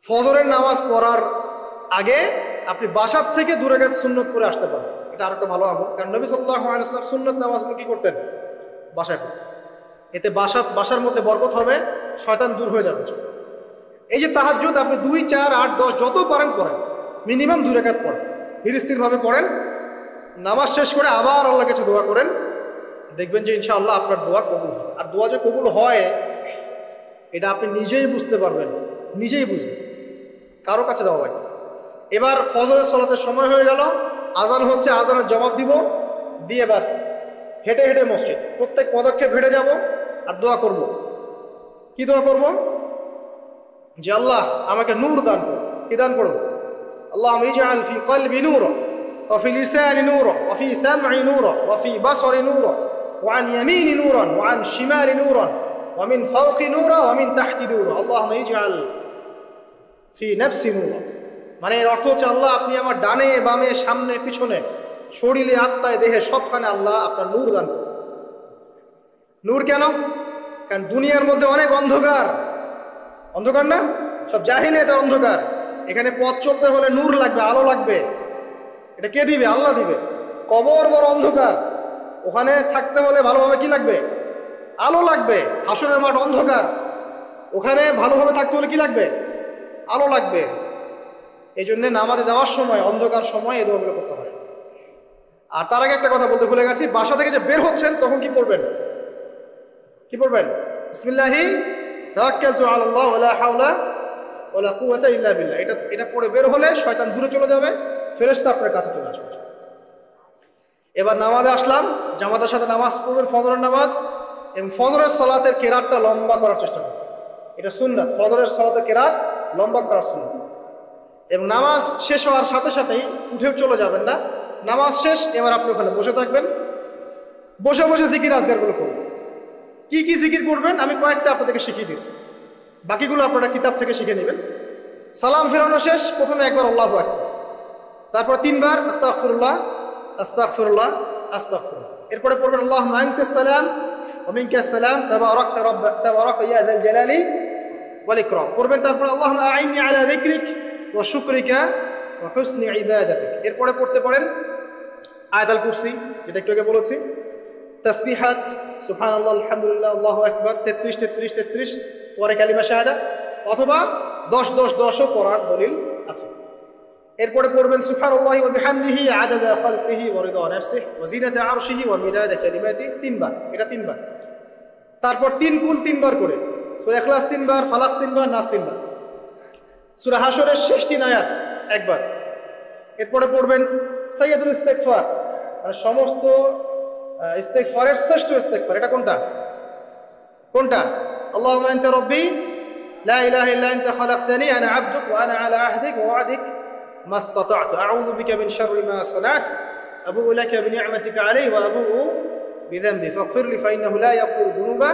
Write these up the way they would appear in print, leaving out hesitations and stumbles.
ফজরের নামাজ পড়ার আগে আপনি বাসার থেকে 2 রাকাত সুন্নত করে আসতে পারেন, এটা আরেকটা ভালো আমল। কারণ নবী সাল্লাল্লাহু আলাইহি ওয়াসাল্লাম সুন্নত নামাজগুলো কি করতেন? বাসায় পড়তেন। এতে বাসার মধ্যে বরকত হবে, শয়তান দূর হয়ে যাবে। এই যে তাহাজ্জুদ আপনি 2, 4, 8, 10 যত পারেন পড়েন, মিনিমাম 2 রাকাত পড়েন, ধীর স্থিরভাবে পড়েন। নামাজ শেষ করে আবার আল্লাহর কাছে দোয়া করেন, দেখবেন যে ইনশাআল্লাহ আপনার দোয়া কবুল হয়। আর দোয়া যে কবুল হয় এটা আপনি নিজেই বুঝতে পারবেন, নিজেই বুঝবেন, কারো কাছে যাওয়া হয়। এবার ফজরের সালাতের সময় হয়ে গেল, আজান হচ্ছে, আজানের জবাব দিব, দিয়ে ব্যাস হেঁটে হেঁটে মসজিদ, প্রত্যেক পদক্ষেপ হেঁটে যাব আর দোয়া করব। কি দোয়া করব? যে আল্লাহ আমাকে নূর দান করো। কি দান করবো? আল্লাহুম্মা ইজআল ফি কলবি নূরা ওয়া ফি লিসানি নূরা ওয়া ফি সামঈ নূরা ওয়া ফি বাসারি নূরা ওয়া আন ইয়ামিনি নূরান ওয়া আন শিমালি নূরান ওয়া মিন ফাওকি নূরা ওয়া মিন তাহতি নূরা আল্লাহুম্মা ইজআল ফি নাফসি নূরা। মানে এর অর্থ হচ্ছে আল্লাহ আপনি আমার ডানে বামে সামনে পিছনে শরীরে আত্মায় দেহে সবখানে আল্লাহ আপনার নূর দান করুন। নূর কেন? কারণ দুনিয়ার মধ্যে অনেক অন্ধকার, অন্ধকার না? সব জাহিলিয়াতে অন্ধকার। এখানে পথ চলতে হলে নূর লাগবে, আলো লাগবে। এটা কে দিবে? আল্লাহ দিবে। কবর বড় অন্ধকার, ওখানে থাকতে হলে ভালোভাবে কি লাগবে? আলো লাগবে। হাসরের মাঠ অন্ধকার, ওখানে ভালোভাবে থাকতে হলে কি লাগবে? আলো লাগবে। এই জন্য নামাজে যাওয়ার সময় অন্ধকার সময় এই দোয়াগুলো করতে হয়। আর তার আগে একটা কথা বলতে ভুলে গেছি, বাসা থেকে যে বের হচ্ছেন তখন কি করবেন? কি পড়বেন? বিসমিল্লাহি তাওয়াক্কালতু আলাল্লাহ ওয়ালা হাওলা ওয়ালা কুওয়াতা ইল্লা বিল্লাহ। এটা পড়ে বের হলে শয়তান দূরে চলে যাবে, ফেরেশতা আপনার কাছে চলে আসবে। এবার নামাজে আসলাম, জামাতের সাথে নামাজ পড়বেন, ফজরের নামাজ, এবং ফজরের সালাতের কেরাতটা লম্বা করার চেষ্টা করবেন। এটা সুন্নাত, ফজরের সালাতের কেরাত লম্বা করা সুন্নাত। এবং নামাজ শেষ হওয়ার সাথে সাথেই উঠেও চলে যাবেন না। নামাজ শেষ, এবার আপনি ওখানে বসে থাকবেন, বসে বসে জিকির আজকারগুলো করবেন। কি কি জিকির করবেন আমি কয়েকটা আপনাদেরকে শিখিয়ে দিচ্ছি, বাকিগুলো আপনারা কিতাব থেকে শিখে নেবেন। সালাম ফেরানো শেষ, প্রথমে একবার আল্লাহু আকবার, তারপর 3 বার আস্তাগফিরুল্লাহ আস্তাগফিরুল্লাহ আস্তাগফিরুল্লাহ। এরপরে পড়বেন আল্লাহুম্মা আনতাস সালাম ওয়া মিনকাস সালাম তাবারাকতা ইয়া যাল জালালি ওয়াল ইকরাম পড়বেন। তারপর আল্লাহুম্মা আইন্নি আলা যিকরিক ওয়া শুকরিকা ওয়া হুসনি ইবাদাতিক। এরপরে পড়তে পারেন আয়াতুল কুরসি, যেটা একটু আগে বলেছি, তাসবিহাত সুবহানাল্লাহ আলহামদুলিল্লাহ আল্লাহু আকবার 33 33 33, পরে কালিমা শাহাদা, অথবা 10 10 10ও পড়ার দলিল আছে। এরপরে পড়বেন সুবহানাল্লাহি ওয়া বিহামদিহি আদাদা খালকিহি ওয়া রিদা নাফসিহি ওয়া জিনাতা আরশিহি ওয়া মিদাদা কালিমাতিহি 3 বার, এটা 3 বার। তারপর 3 কুল 3 বার করে, সূরা ইখলাস 3 বার, ফালাক 3 বার, নাস 3 বার, সূরা হাশরের শেষ 3 আয়াত একবার। এরপরে পড়বেন সাইয়্যিদুল ইস্তিগফার, মানে সমস্ত ইস্তিগফারের শ্রেষ্ঠ ইস্তিগফার। এটা কোনটা? কোনটা? আল্লাহুম্মা আনতা রাব্বি লা ইলাহা ইল্লা আনতা খালাকতানি আনা আবদুক ওয়া আনা আলা আহদিক ওয়া ওয়া'দিক মাসতাতা'তু আউযু বিকা মিন শাররি মা সানা'তু আবু'ু লাকা বিনি'মাতিকা আলাইহি ওয়া আবু'ু বিযামবি ফাগফিরলি ফাইন্নাহু লা ইয়াগফিরু যুনুবা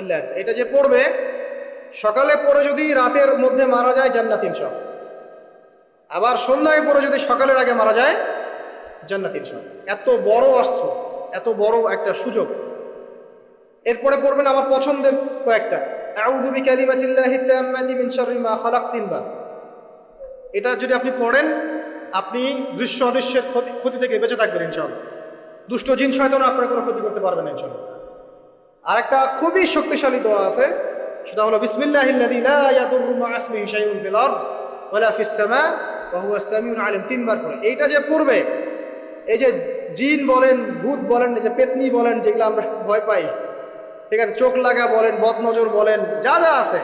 ইল্লা আনতা। এটা যে পড়বে সকালে পড়ে যদি রাতের মধ্যে মারা যায় জান্নাত ইনশাআল্লাহ, আবার সন্ধ্যায় পড়ে যদি সকালের আগে মারা যায় জান্নাত ইনশাআল্লাহ। এত বড় অস্ত্র, এত বড় একটা সুযোগ। এরপরে পড়বেন আমার পছন্দের কয়েকটা, আউযু বিকালিমাতিল্লাহি তাম্মাতি মিন শাররি মা খালাক 3 বার। এটা যদি আপনি পড়েন আপনি দৃশ্য অদৃশ্যের ক্ষতি থেকে বেঁচে থাকবেন ইনশাআল্লাহ। দুষ্ট জিন শয়তান আপনার কোনো ক্ষতি করতে পারবে না ইনশাআল্লাহ। আরেকটা খুবই শক্তিশালী দোয়া আছে, সেটা হলো বিসমিল্লাহিল্লাযী লা ইয়াদুররু মা ইসমিহি শাইউন ফিল আরদ ওয়ালা ফিস সামা ওয়া হুয়াস সামিউল আলিম 3 বার করে। এইটা যে পড়বে, এই যে জিন বলেন, ভূত বলেন, যে পেতনি বলেন, যেগুলো আমরা ভয় পাই, ঠিক আছে, চোখ লাগা বলেন, বদনজর বলেন, যা যা আছে,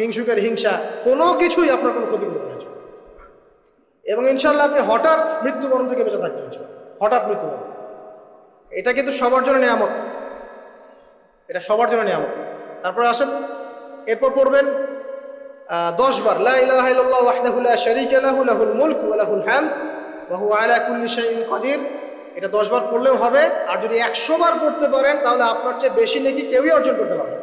হিংসুকের হিংসা, কোনো কিছুই আপনার কোনো ক্ষতি করবে না। এবং ইনশাআল্লাহ আপনি হঠাৎ মৃত্যুবরণ থেকে বেঁচে থাকবেন, হঠাৎ মৃত্যুবরণ। এটা কিন্তু সবার জন্য নিয়ামত, এটা সবার জন্য নিয়ামত। তারপরে আসেন, এরপর পড়বেন 10 বার লা ইলাহা ইল্লাল্লাহ ওয়াহদাহু লা শারীকা লাহু লাহুল মুলকু ওয়া লাহুল হামদ ওয়া হুয়া আলা কুল্লি শাইইন কাদির। এটা 10 বার পড়লেও হবে। আর যদি 100 বার পড়তে পারেন তাহলে আপনার চেয়ে বেশি নেকি কেউই অর্জন করতে পারবে।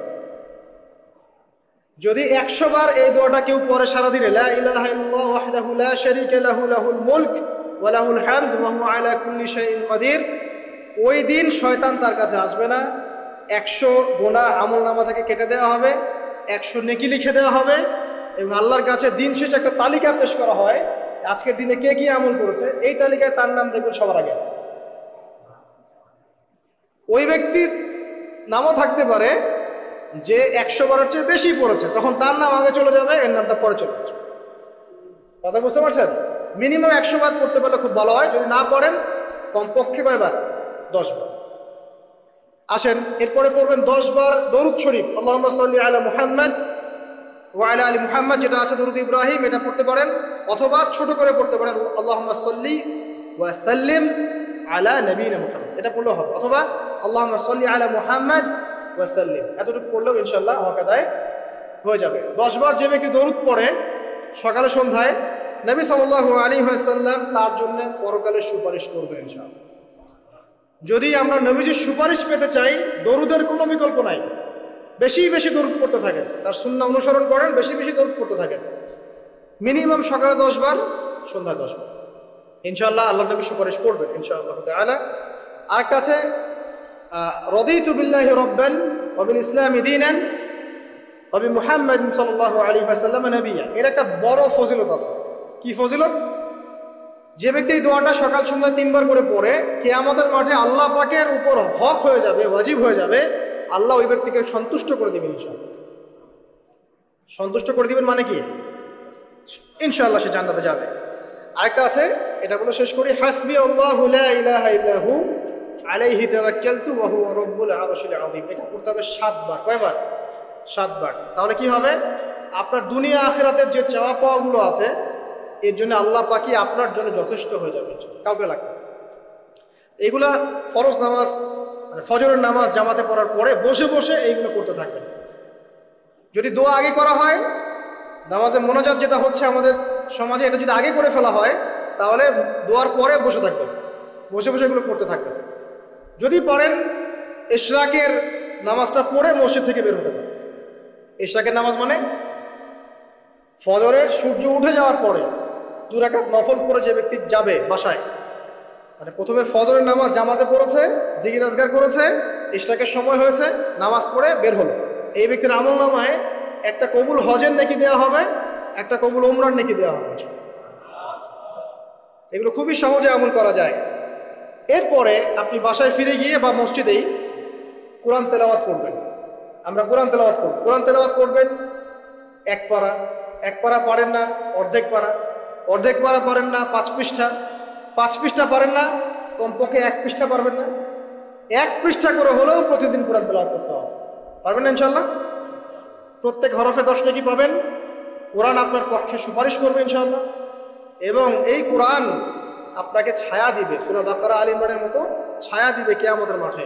যদি 100 বার এই দোয়াটা কেউ পড়ে সারাদিনে, লা ইলাহা ইল্লাল্লাহ ওয়াহদাহু লা শারীকা লাহু লাহুল মুলক ওয়া লাহুল হামদ ওয়া হুয়া আলা কুল্লি শাইইন কাদির, ওই দিন শয়তান তার কাছে আসবে না। 100 গুনাহ আমলনামা থেকে কেটে দেওয়া হবে, 100 নেকি লিখে দেওয়া হবে, এবং আল্লাহর কাছে দিন শেষে একটা তালিকা পেশ করা হয়, আজকের দিনে কে কি আমল করেছে, এই তালিকায় তার নাম দেখবেন সবার আগে আছে। ওই ব্যক্তির নামও থাকতে পারে যে 100 বারের চেয়ে বেশি পড়েছে, তখন তার নাম আগে চলে যাবে, এর নামটা পরে চলে আসবে। কথা বুঝতে পারছেন? মিনিমাম 100 বার পড়তে পারলে খুব ভালো হয়, যদি না পড়েন কমপক্ষে কয়বার? 10 বার। আসেন এরপরে পড়বেন 10 বার দরুদ শরীফ, আল্লাহুম্মা সাল্লি আলা মুহাম্মাদ ওয়া আলা আলি মুহাম্মাদ, যেটা আছে দরুদ ইব্রাহিম, এটা পড়তে পারেন, অথবা ছোট করে পড়তে পারেন আল্লাহুম্মা সাল্লি ওয়া সাল্লিম আলা নবিয়িনা মুহাম্মদ, এটা পড়লেও হবে, অথবা আল্লাহুম্মা সাল্লি আলা মুহাম্মাদ ওয়া সাল্লিম, এতটুকু পড়লেও ইনশাআল্লাহ হক আদায় হয়ে যাবে। 10 বার যে ব্যক্তি দরুদ পড়ে সকালে সন্ধ্যায়, নবী সাল্লাল্লাহু আলাইহি ওয়াসাল্লাম তার জন্য পরকালে সুপারিশ করবেন ইনশাআল্লাহ। যদি আমরা নবীজির সুপারিশ পেতে চাই, দরুদের কোনো বিকল্প নাই, বেশি বেশি দরুদ পড়তে থাকেন, তার সুন্নাহ অনুসরণ করেন, বেশি বেশি দরুদ পড়তে থাকেন, মিনিমাম সকালে 10 বার, সন্ধ্যায় 10 বার, ইনশাআল্লাহ আল্লাহ নবী সুপারিশ করবেন ইনশাআল্লাহ তাআলা। আরেকটা আছে রাদিতু বিল্লাহি রাব্বান ওয়া বিল ইসলামি দীনান ওয়া বি মুহাম্মাদিন সাল্লাল্লাহু আলাইহি ওয়াসাল্লাম নবিয়্যা, এর একটা বড় ফজিলত আছে। কি ফজিলত? যে ব্যক্তি এই দোয়াটা সকাল সন্ধ্যা 3 বার করে পড়ে, কিয়ামতের মাঠে আল্লাহ পাকের উপর হক হয়ে যাবে, ওয়াজিব হয়ে যাবে, আল্লাহ ওই ব্যক্তিকে সন্তুষ্ট করে দিবেন ইনশাআল্লাহ। সন্তুষ্ট করে দিবেন মানে কি? ইনশাআল্লাহ সে জান্নাতে যাবে। আরেকটা আছে, এটা বলে শেষ করি, হাসবি আল্লাহু লা ইলাহা ইল্লাহু আলাইহি তাওয়াক্কালতু ওয়া হুয়া রাব্বুল আরশিল আযীম, এটা পড়তে হবে 7 বার। কয়বার? 7 বার। তাহলে কি হবে? আপনার দুনিয়া আখিরাতের যে চাওয়া পাওয়াগুলো আছে, এর জন্য আল্লাহ পাকি আপনার জন্য যথেষ্ট হয়ে যাবে, কাউকে লাগবে। এইগুলা ফরজ নামাজ, মানে ফজরের নামাজ জামাতে পড়ার পরে বসে বসে এইগুলো করতে থাকবেন। যদি দোয়া আগে করা হয়, নামাজে মোনাজাত যেটা হচ্ছে আমাদের সমাজে, এটা যদি আগে করে ফেলা হয়, তাহলে দোয়ার পরে বসে থাকবেন, বসে বসে এগুলো করতে থাকবেন। যদি পড়েন ইশরাকের নামাজটা পড়ে মসজিদ থেকে বের হতে পারেন। ইশরাকের নামাজ মানে ফজরের সূর্য উঠে যাওয়ার পরে 2 রাকাত নফল পড়ে যে ব্যক্তি যাবে বাসায়, মানে প্রথমে ফজরের নামাজ জামাতে পড়েছে, জিকির আজগার করেছে, ইশরাকের সময় হয়েছে, নামাজ পড়ে বের হলো, এই ব্যক্তির আমল নামায় একটা কবুল হজের নেকি দেওয়া হবে, একটা কবুল উমরার নেকি দেওয়া হবে। এগুলো খুবই সহজে আমল করা যায়। এরপরে আপনি বাসায় ফিরে গিয়ে বা মসজিদেই কোরআন তেলাওয়াত করবেন। আমরা কোরআন তেলাওয়াত করব, কোরআন তেলাওয়াত করবেন 1 পারা, 1 পারা পারেন না অর্ধেক পারা, অর্ধেক পারা পারেন না 5 পৃষ্ঠা, 5 পৃষ্ঠা পারেন না কমপক্ষে 1 পৃষ্ঠা পারবেন না, 1 পৃষ্ঠা করে হলেও প্রতিদিন কোরআন তেলাওয়াত করতে হবে। পারবেন না ইনশাআল্লাহ? প্রত্যেক হরফে 10 নেকি পাবেন, কোরআন আপনার পক্ষে সুপারিশ করবে ইনশাআল্লাহ, এবং এই কোরআন আপনাকে ছায়া দিবে, সূরা বাকারা আলে ইমরানের মতো ছায়া দিবে কিয়ামতের মাঠে।